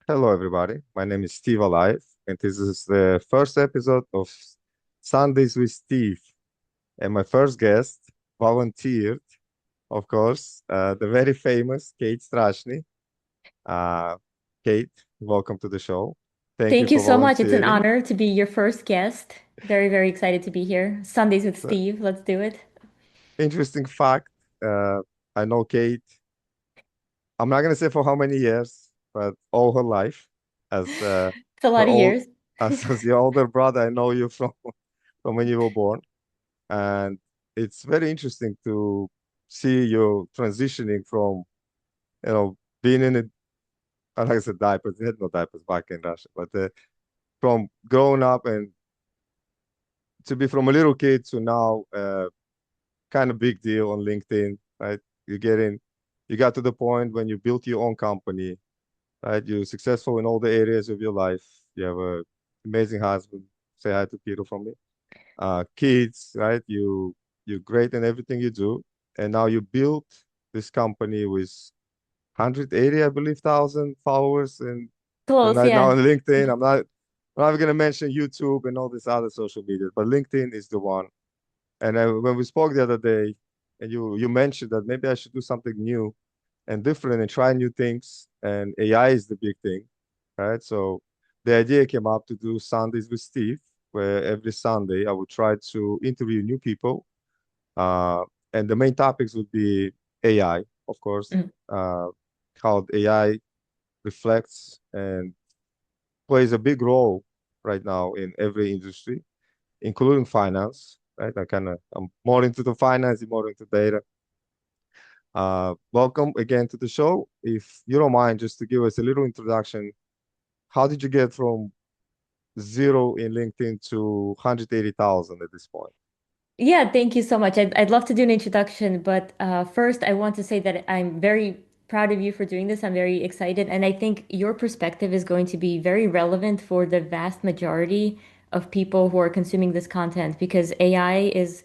Hello, everybody. My name is Steve Alive, and this is the first episode of Sundays with Steve. And my first guest volunteered, of course, the very famous Kate Strachnyi. Uh, Kate, welcome to the show. Thank you Thank you for so much. It's an volunteering. honor to be your first guest. Very, very excited to be here. Sundays with So, Steve. Let's do it. interesting fact, uh, I know Kate, I'm not going to say for how many years, but all her life as It's a her lot of old, years. as your older brother. I know you from when you were born. And it's very interesting to see you transitioning from, being in a, I like I said, diapers. They had no diapers back in Russia, but from growing up and to be from a little kid to now, kind of big deal on LinkedIn, right? You get in, you got to the point when you built your own company, right? You're successful in all the areas of your life. You have a amazing husband. Say hi to Peter from me. Kids, right? You're great in everything you do, and now you built this company with 180, I believe, thousand followers, and Close, right now yeah. on LinkedIn. I'm not going to mention YouTube and all these other social media, but LinkedIn is the one. And when we spoke the other day, and you mentioned that maybe I should do something new and different and try new things, and AI is the big thing, right? So the idea came up to do Sundays with Steve, where every Sunday I would try to interview new people, uh, and the main topics would be AI, of course, Mhm. uh, how AI reflects and plays a big role right now in every industry, including finance, right? I'm more into the finance, more into data. Welcome again to the show. If you don't mind, just to give us a little introduction, how did you get from zero in LinkedIn to 180,000 at this point? Yeah, thank you so much. I'd love to do an introduction, but first, I want to say that I'm very proud of you for doing this. I'm very excited, and I think your perspective is going to be very relevant for the vast majority of people who are consuming this content because AI is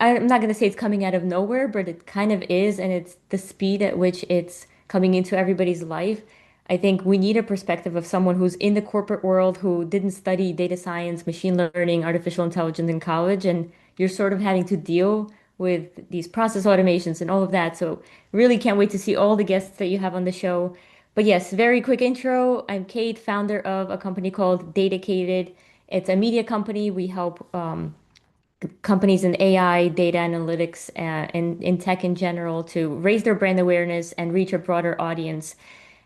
I'm not going to say it's coming out of nowhere, but it kind of is, and it's the speed at which it's coming into everybody's life. I think we need a perspective of someone who's in the corporate world who didn't study data science, machine learning, artificial intelligence in college, and you're sort of having to deal with these process automations and all of that. So really can't wait to see all the guests that you have on the show. But yes, very quick intro. I'm Kate, founder of a company called Datacated. It's a media company. We help companies in AI, data analytics, and in tech in general to raise their brand awareness and reach a broader audience.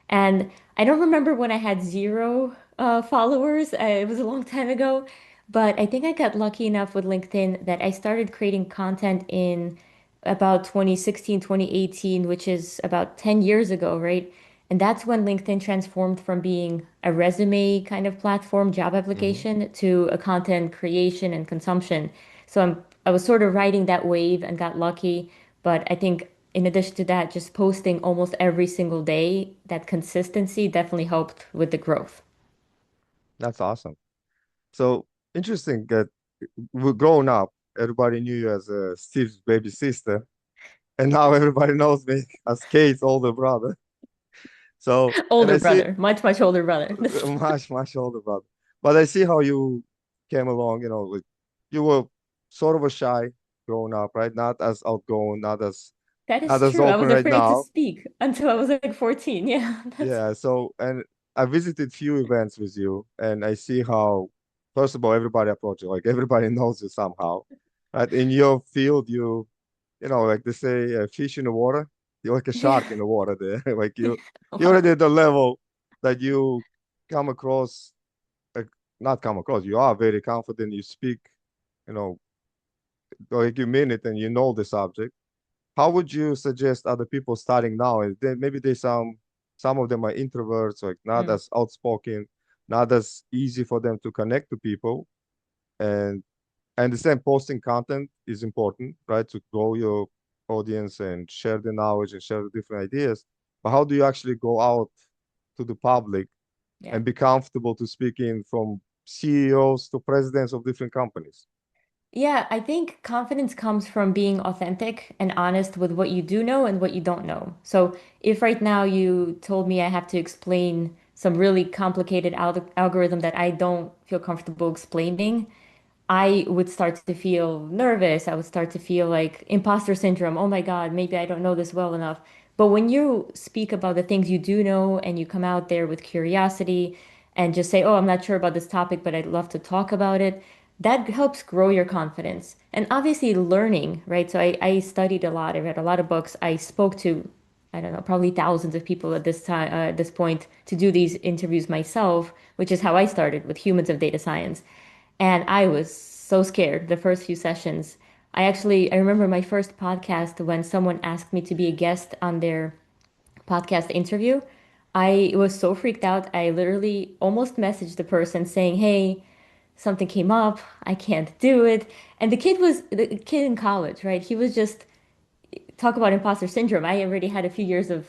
And I don't remember when I had zero followers. It was a long time ago, but I think I got lucky enough with LinkedIn that I started creating content in about 2016, 2018, which is about 10 years ago, right? And that's when LinkedIn transformed from being a resume kind of platform, job Hmm. application, to a content creation and consumption. So I was sort of riding that wave and got lucky. But I think in addition to that, just posting almost every single day, that consistency definitely helped with the growth. That's awesome. So interesting that we're growing up, everybody knew you as Steve's baby sister, and now everybody knows me as Kate's older brother. So, and Older I see brother, much, much older brother. much older brother. But I see how you came along, like you were sort of a shy growing up, right? Not as outgoing, That not is as true. I open was right afraid to now. speak until I was like 14. Yeah, that's Yeah, so and I visited few events with you, and I see how, first of all, everybody approaches you, like everybody knows you somehow, right? In your field, like they say, fish in the water, you're like a shark yeah. in the water there. Like you're already Wow. at the level that you come across, like, not come across, you are very confident, you speak, you know, like you mean it and you know the subject. How would you suggest other people starting now? And then maybe some of them are introverts, like not Mm. as outspoken, not as easy for them to connect to people. And I understand posting content is important, right? To grow your audience and share the knowledge and share the different ideas. But how do you actually go out to the public Yeah. and be comfortable to speaking from CEOs to presidents of different companies? Yeah, I think confidence comes from being authentic and honest with what you do know and what you don't know. So if right now you told me I have to explain some really complicated algorithm that I don't feel comfortable explaining, I would start to feel nervous. I would start to feel like imposter syndrome. Oh my God, maybe I don't know this well enough. But when you speak about the things you do know and you come out there with curiosity and just say, oh, I'm not sure about this topic, but I'd love to talk about it, that helps grow your confidence. And obviously, learning, right? So I studied a lot, I read a lot of books, I spoke to, I don't know, probably thousands of people at this time, at this point to do these interviews myself, which is how I started with humans of data science. And I was so scared the first few sessions. I remember my first podcast when someone asked me to be a guest on their podcast interview. I was so freaked out. I literally almost messaged the person saying, "Hey, something came up. I can't do it." And the kid in college, right? He was just talk about imposter syndrome. I already had a few years of,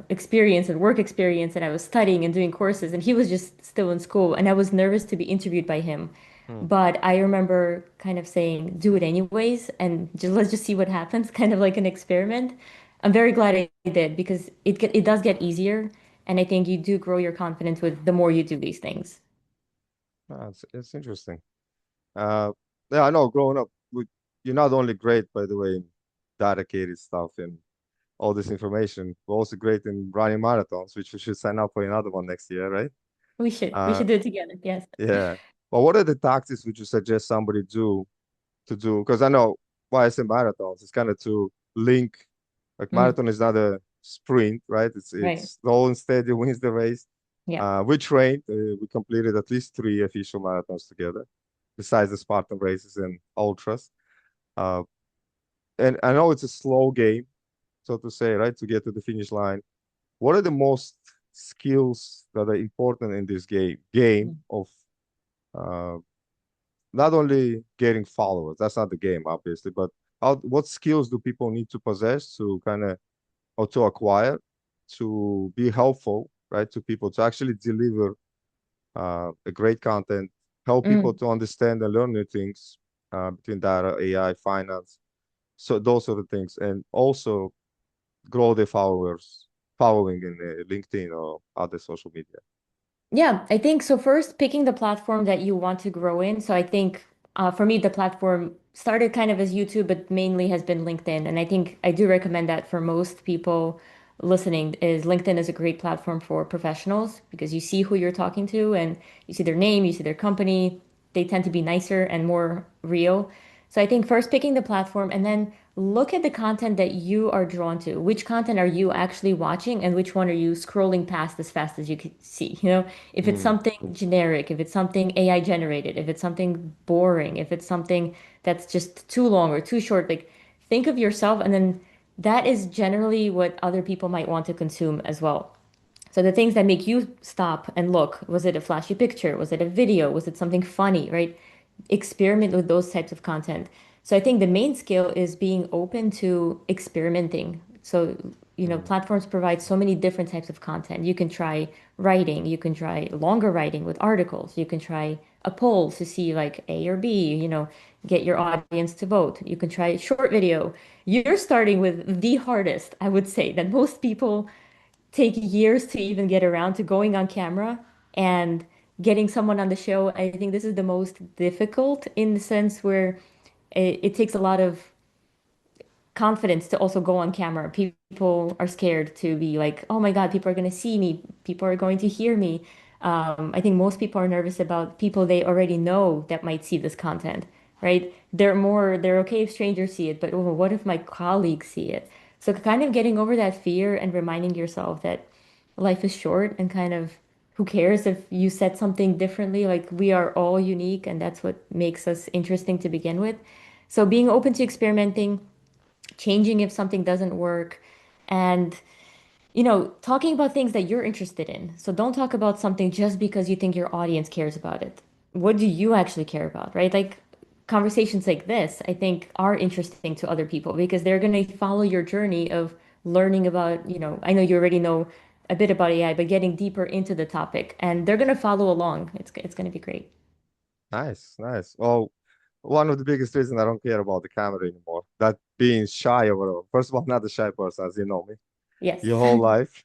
experience and work experience, and I was studying and doing courses, and he was just still in school, and I was nervous to be interviewed by him. Hmm. But I remember kind of saying, do it anyways, and let's just see what happens, kind of like an experiment. I'm very glad I did because it does get easier, and I think you do grow your confidence with the more you do these things. It's interesting. Uh, yeah, I know. Growing up, you're not only great, by the way, in dedicated stuff and all this information, but also great in running marathons, which we should sign up for another one next year, right? We Uh, should do it together. Yes. yeah. Well, what are the tactics would you suggest somebody do to do? Because I know why I say marathons. It's kind of to link. Like Mm, marathon is not a sprint, right? right. It's slow and steady wins the race. Yeah. We trained. We completed at least three official marathons together, besides the Spartan races and ultras. Uh, and I know it's a slow game, so to say, right, to get to the finish line. What are the most skills that are important in this game of uh, not only getting followers, that's not the game, obviously, but what skills do people need to possess to kind of, or to acquire to be helpful, right, to people to actually deliver a great content, help people Mm. to understand and learn new things between data, AI, finance, so those sort of things, and also grow their following in LinkedIn or other social media. Yeah, I think so. First, picking the platform that you want to grow in. So I think for me, the platform started kind of as YouTube, but mainly has been LinkedIn. And I think I do recommend that for most people listening is LinkedIn is a great platform for professionals because you see who you're talking to and you see their name, you see their company. They tend to be nicer and more real. So I think first picking the platform and then look at the content that you are drawn to. Which content are you actually watching and which one are you scrolling past as fast as you can see? If it's Mm, something generic, if it's something AI generated, if it's something boring, if it's something that's just too long or too short, like think of yourself and then that is generally what other people might want to consume as well. So the things that make you stop and look, was it a flashy picture? Was it a video? Was it something funny, right? Experiment with those types of content. So I think the main skill is being open to experimenting. So, mm, platforms provide so many different types of content. You can try writing, you can try longer writing with articles, you can try a poll to see like A or B, get your audience to vote. You can try short video. You're starting with the hardest, I would say, that most people take years to even get around to going on camera and getting someone on the show. I think this is the most difficult in the sense where it takes a lot of confidence to also go on camera. People are scared to be like, oh my God, people are going to see me. People are going to hear me. I think most people are nervous about people they already know that might see this content, right? They're okay if strangers see it, but oh, what if my colleagues see it? So kind of getting over that fear and reminding yourself that life is short and kind of who cares if you said something differently? Like we are all unique and that's what makes us interesting to begin with. So being open to experimenting, changing if something doesn't work, and talking about things that you're interested in. So don't talk about something just because you think your audience cares about it. What do you actually care about, right? Like conversations like this, I think are interesting to other people because they're going to follow your journey of learning about, I know you already know a bit about AI, but getting deeper into the topic and they're going to follow along. It's going to be great. nice, nice. Well, one of the biggest reasons I don't care about the camera anymore. That being shy or whatever. First of all, I'm not a shy person, as you know me, your Yes. whole life.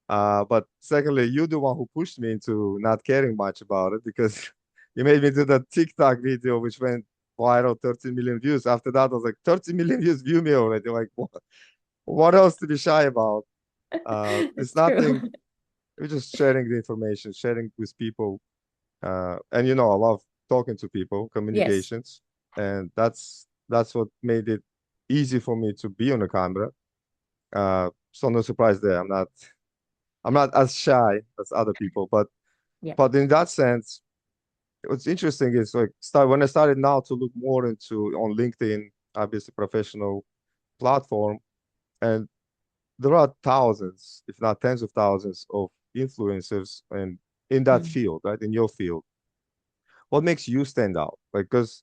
But secondly, you're the one who pushed me into not caring much about it because you made me do that TikTok video, which went viral, 13 million views. After that, I was like, 30 million views, view me already. Like, what else to be shy about? It's It's true. nothing. We're just sharing the information, sharing with people. And I love talking to people, Yes. communications, and that's what made it easy for me to be on the camera. So no surprise there. I'm not as shy as other people, but Yeah. in that sense, what's interesting is like start when I started now to look more into on LinkedIn, obviously professional platform, and there are thousands, if not tens of thousands, of influencers and in that Mm. field, right? In your field. What makes you stand out? Like, because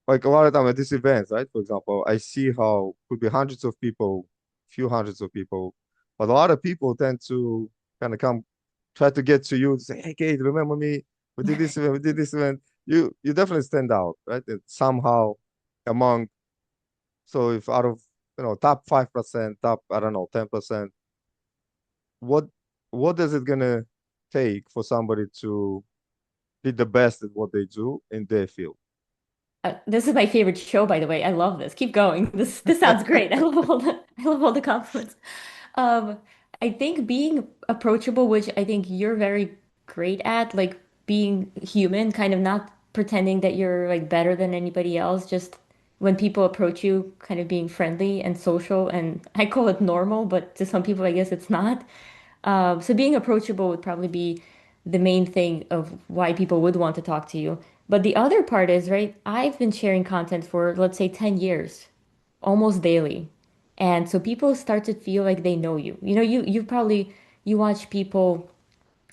like a lot of time at these events, right? For example, I see how could be hundreds of people, few hundreds of people, but a lot of people tend to kind of come try to get to you to say, "Hey, Kate, remember me? We did this event. We did this event." You definitely stand out, right? And somehow among so if out of top 5%, top I don't know 10%, what is it gonna take for somebody to be the best at what they do in their field? This is my favorite show, by the way. I love this. Keep going. This sounds great. I love all the compliments. Um, I think being approachable, which I think you're very great at, like being human, kind of not pretending that you're like better than anybody else, just when people approach you, kind of being friendly and social, and I call it normal, but to some people, I guess it's not. So being approachable would probably be the main thing of why people would want to talk to you. But the other part is, right, I've been sharing content for, let's say, 10 years, almost daily. And so people start to feel like they know you. You probably you watch people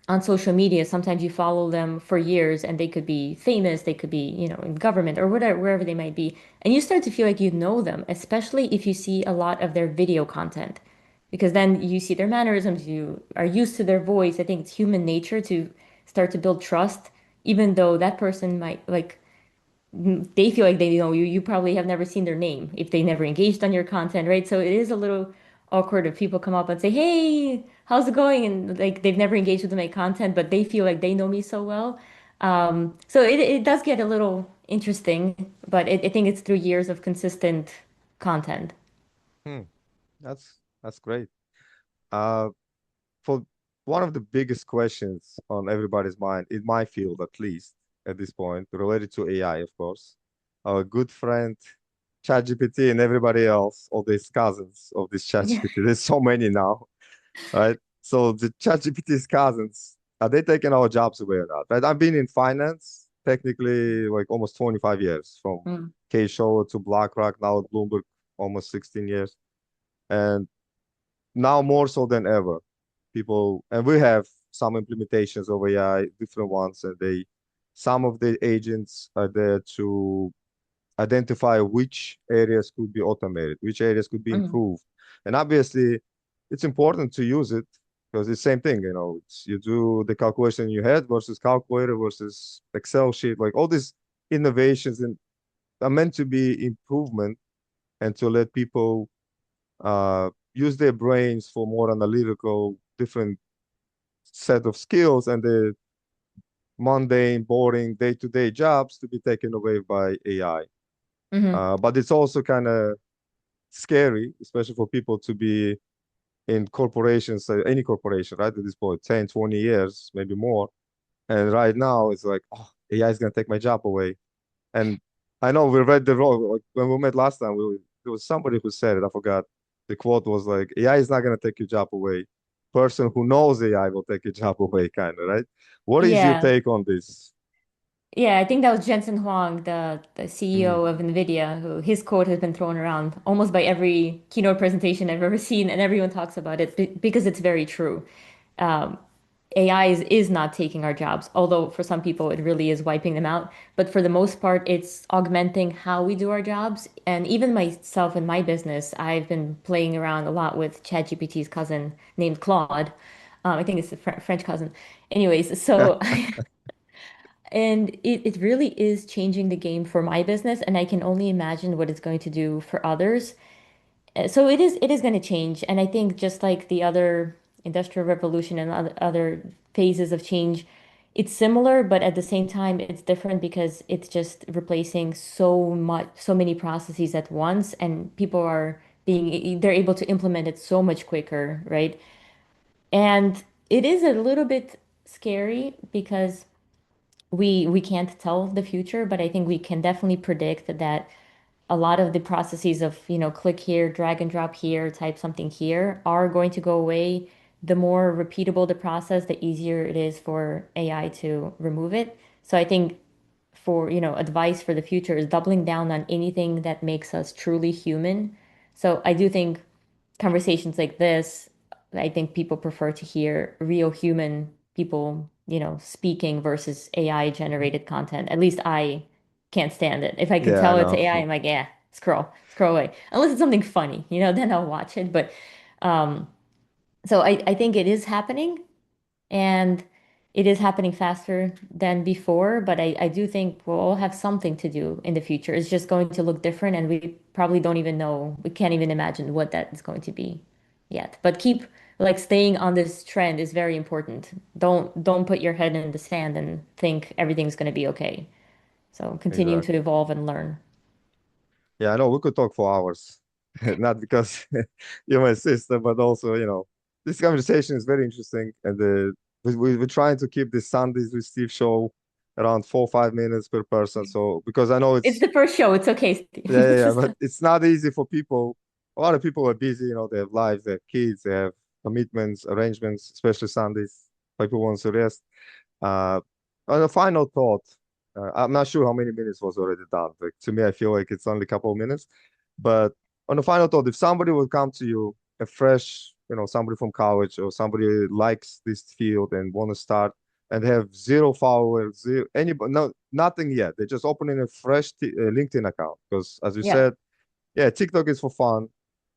on social media, sometimes you follow them for years and they could be famous, they could be, in government or whatever, wherever they might be. And you start to feel like you know them, especially if you see a lot of their video content. Because then you see their mannerisms, you are used to their voice. I think it's human nature to start to build trust, even though that person might like they feel like they know you. You probably have never seen their name if they never engaged on your content, right? So it is a little awkward if people come up and say, "Hey, how's it going?" And like they've never engaged with my content, but they feel like they know me so well. So it does get a little interesting, but I think it's through years of consistent content. Hmm, that's great. Uh, for one of the biggest questions on everybody's mind, in my field at least at this point, related to AI, of course, our good friend ChatGPT and everybody else, all these cousins of this Yeah. ChatGPT. There's so many now, right? So the ChatGPT's cousins, are they taking our jobs away or not? Right? I've been in finance technically like almost 25 years, from Mm. K-Show to BlackRock, now at Bloomberg, almost 16 years. And now more so than ever, people, and we have some implementations of AI, different ones, and some of the agents are there to identify which areas could be automated, which areas could be Mm. improved. And obviously, it's important to use it because it's the same thing, you do the calculation in your head versus calculator versus Excel sheet, like all these innovations and are meant to be improvement and to let people use their brains for more analytical, different set of skills, and the mundane, boring, day-to-day jobs to be taken away by AI. Hmm. But it's also kind of scary, especially for people to be in corporations, any corporation, right? At this point, 10, 20 years, maybe more. And right now, it's like, oh, AI is going to take my job away. And I know we read the wrong, like when we met last time, there was somebody who said it. I forgot. The quote was like, AI is not going to take your job away. Person who knows AI will take your job away, kind of, right? What is your Yeah. take on this? Yeah, I think that was Jensen Huang, the Mm, CEO of NVIDIA, who his quote has been thrown around almost by every keynote presentation I've ever seen, and everyone talks about it because it's very true. Um, AI is not taking our jobs, although for some people it really is wiping them out. But for the most part, it's augmenting how we do our jobs. And even myself in my business, I've been playing around a lot with ChatGPT's cousin named Claude. I think it's a French cousin. Anyways, so And it really is changing the game for my business, and I can only imagine what it's going to do for others. So it is going to change. And I think just like the other industrial revolution and other phases of change, it's similar, but at the same time, it's different because it's just replacing so many processes at once, and people are they're able to implement it so much quicker, right? And it is a little bit scary because we can't tell the future, but I think we can definitely predict that a lot of the processes of, click here, drag and drop here, type something here are going to go away. The more repeatable the process, the easier it is for AI to remove it. So I think for, advice for the future is doubling down on anything that makes us truly human. So I do think conversations like this, I think people prefer to hear real human people, speaking versus AI generated content. At least I can't stand it. If I can Yeah, I tell it's know. AI, I'm like, yeah, scroll away. Unless it's something funny, then I'll watch it. But um, so I think it is happening, and it is happening faster than before, but I do think we'll all have something to do in the future. It's just going to look different, and we probably don't even know, we can't even imagine what that is going to be yet. But keep like staying on this trend is very important. Don't put your head in the sand and think everything's going to be okay. So continuing to Exactly. evolve and learn. Yeah, I know we could talk for hours. Not because you're my sister, but also, this conversation is very interesting. And we're trying to keep the Sundays with Steve show around 4 or 5 minutes per person. So, because I know It's it's, the first show. It's okay, Steve. yeah, yeah, This yeah, is but it's not easy for people. A lot of people are busy, they have lives, they have kids, they have commitments, arrangements, especially Sundays. People want to rest. Uh, on a final thought, I'm not sure how many minutes was already done. Like, to me, I feel like it's only a couple of minutes. But on a final thought, if somebody would come to you, a fresh, somebody from college or somebody who likes this field and want to start and have zero followers, zero, anybody, no, nothing yet. They're just opening a fresh LinkedIn account because, as you yeah. said, yeah, TikTok is for fun,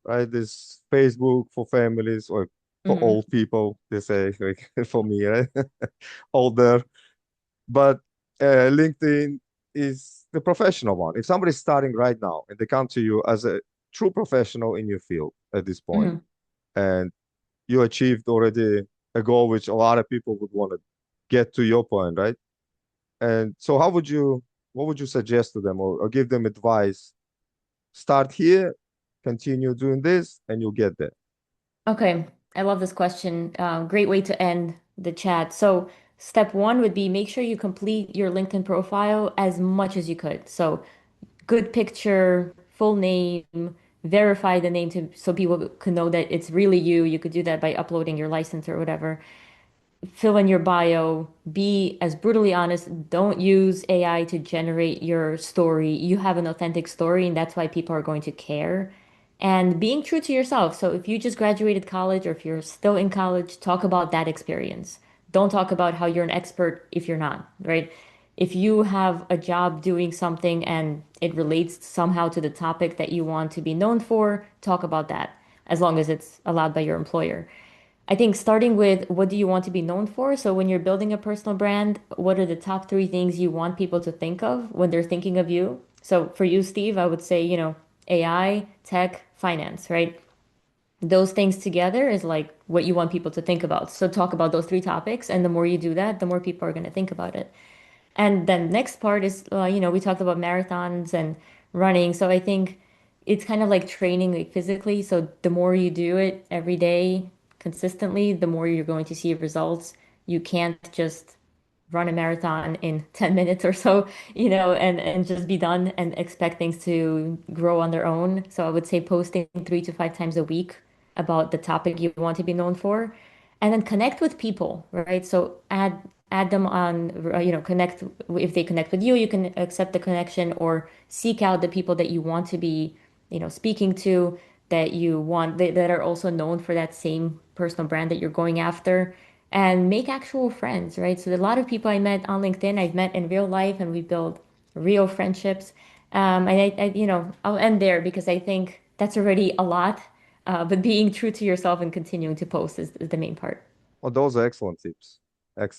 right? There's Facebook for families or for Mhm. old people. They say, like, for me, right? Older, but LinkedIn is the professional one. If somebody's starting right now and they come to you as a true professional in your field at this point, Mhm. and you achieved already a goal which a lot of people would want to get to your point, right? And so, what would you suggest to them or give them advice? Start here, continue doing this, and you'll get there. Okay, I love this question. Great way to end the chat. So, step one would be make sure you complete your LinkedIn profile as much as you could. So, good picture, full name, verify the name to so people can know that it's really you. You could do that by uploading your license or whatever. Fill in your bio, be as brutally honest. Don't use AI to generate your story. You have an authentic story, and that's why people are going to care. And being true to yourself. So if you just graduated college or if you're still in college, talk about that experience. Don't talk about how you're an expert if you're not, right? If you have a job doing something and it relates somehow to the topic that you want to be known for, talk about that, as long as it's allowed by your employer. I think starting with what do you want to be known for? So when you're building a personal brand, what are the top three things you want people to think of when they're thinking of you? So for you, Steve, I would say, AI, tech, finance, right? Those things together is like what you want people to think about. So talk about those three topics, and the more you do that, the more people are going to think about it. And then next part is, we talked about marathons and running. So I think it's kind of like training like physically. So the more you do it every day consistently, the more you're going to see results. You can't just run a marathon in 10 minutes or so, and just be done and expect things to grow on their own. So I would say posting 3 to 5 times a week about the topic you want to be known for, and then connect with people, right? So add them on, connect. If they connect with you, you can accept the connection or seek out the people that you want to be, speaking to, that you want that are also known for that same personal brand that you're going after, and make actual friends, right? So a lot of people I met on LinkedIn, I've met in real life, and we build real friendships. And I'll end there because I think that's already a lot. But being true to yourself and continuing to post is the main part. Oh, those are excellent tips.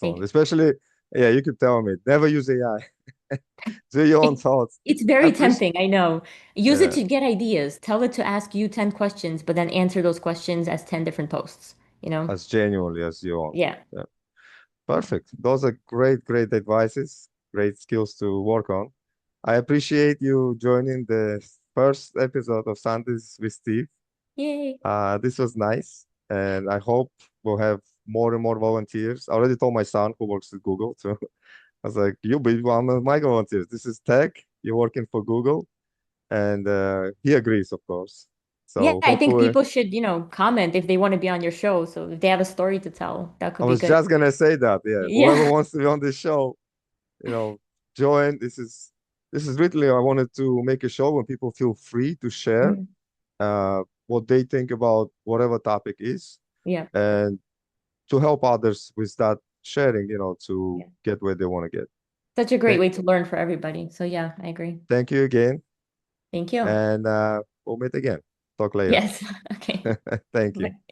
Thank Excellent. you. Especially Yeah, you could tell me. Never use AI. Do your own It, thoughts. it's I very appreciate. tempting, I know. Use it Yeah, to get ideas. Tell it to ask you 10 questions, but then answer those questions as 10 different posts, you know? as genuinely as you want. Yeah. Yeah, perfect. Those are great, great advices. Great skills to work on. I appreciate you joining the first episode of Sundays with Steve. Yay. This was nice, and I hope we'll have more and more volunteers. I already told my son who works at Google, so I was like, "You'll be one of my volunteers. This is tech. You're working for Google," and he agrees, of course. Yeah, So I think hopefully, people should, comment if they want to be on your show. So if they have a story to tell, that I could be was good. just gonna say that. Yeah, whoever Yeah. wants to be on this show, join. This is literally I wanted to make a show where people feel free to share Mhm. what they think about whatever topic is, Yeah. and to help others with that sharing, to Yeah. get where they want to get. Such a great Thank, way to learn for everybody. So yeah, I agree. thank you again, Thank you. and we'll meet again. Talk later. Yes. Okay. Thank you. Bye.